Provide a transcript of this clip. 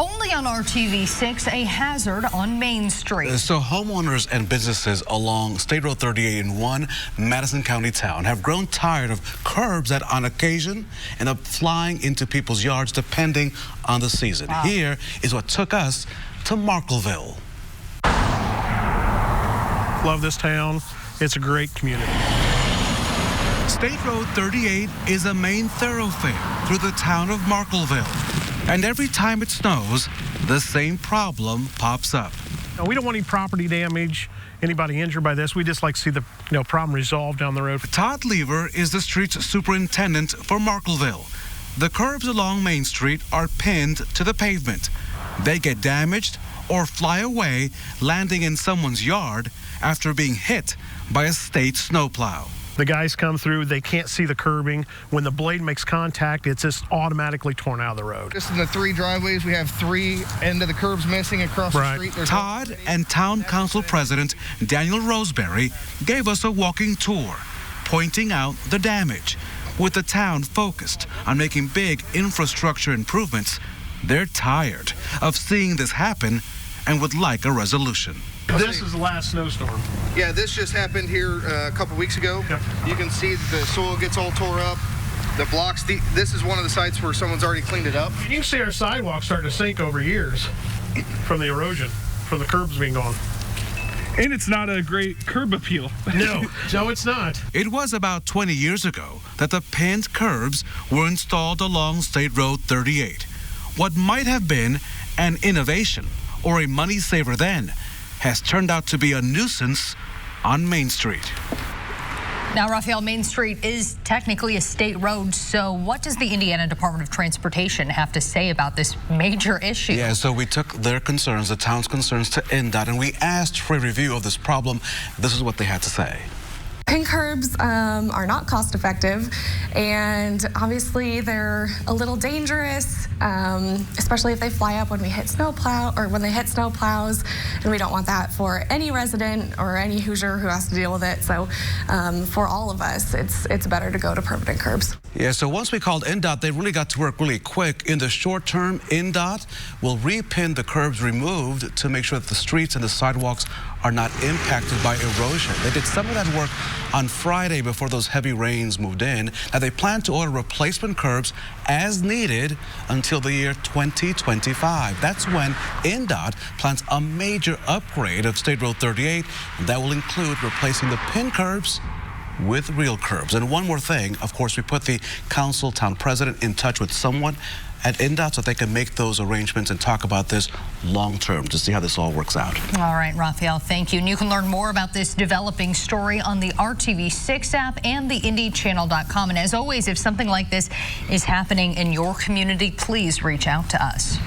Only on RTV6, a hazard on Main Street. So homeowners and businesses along State Road 38 in one Madison County town have grown tired of curbs that on occasion end up flying into people's yards depending on the season. Wow. Here is what took us to Markleville. Love this town. It's a great community. State Road 38 is a main thoroughfare through the town of Markleville. And every time it snows, the same problem pops up. Now, we don't want any property damage, anybody injured by this. We just like to see the problem resolved down the road. Todd Lever is the street's superintendent for Markleville. The curbs along Main Street are pinned to the pavement. They get damaged or fly away, landing in someone's yard after being hit by a state snowplow. The guys come through, they can't see the curbing. When the blade makes contact, it's just automatically torn out of the road. Just in the 3 driveways, we have 3 end of the curbs missing across the street. Todd and Town Council President Daniel Roseberry gave us a walking tour, pointing out the damage. With the town focused on making big infrastructure improvements, they're tired of seeing this happen and would like a resolution. This is the last snowstorm. Yeah, this just happened here a couple weeks ago. Yep. You can see the soil gets all tore up. The blocks, this is one of the sites where someone's already cleaned it up. You can see our sidewalks starting to sink over years from the erosion, from the curbs being gone. And it's not a great curb appeal. No, it's not. It was about 20 years ago that the pinned curbs were installed along State Road 38. What might have been an innovation or a money saver then has turned out to be a nuisance on Main Street. Now, Raphael, Main Street is technically a state road, so what does the Indiana Department of Transportation have to say about this major issue? Yeah, so we took their concerns, the town's concerns, to NDOT, and we asked for a review of this problem. This is what they had to say. Pin curbs are not cost effective, and obviously they're a little dangerous, especially if they fly up when we hit snowplow or when they hit snowplows, and we don't want that for any resident or any Hoosier who has to deal with it. So for all of us, it's better to go to permanent curbs. Yeah, so once we called NDOT, they really got to work really quick. In the short term, NDOT will repin the curbs removed to make sure that the streets and the sidewalks are not impacted by erosion. They did some of that work on Friday before those heavy rains moved in. Now they plan to order replacement curbs as needed until the year 2025. That's when NDOT plans a major upgrade of State Road 38, and that will include replacing the pin curbs with real curbs. And one more thing, of course, we put the council town president in touch with someone at NDOT so they can make those arrangements and talk about this long term to see how this all works out. All right, Raphael, thank you. And you can learn more about this developing story on the RTV6 app and the IndyChannel.com. And as always, if something like this is happening in your community, please reach out to us.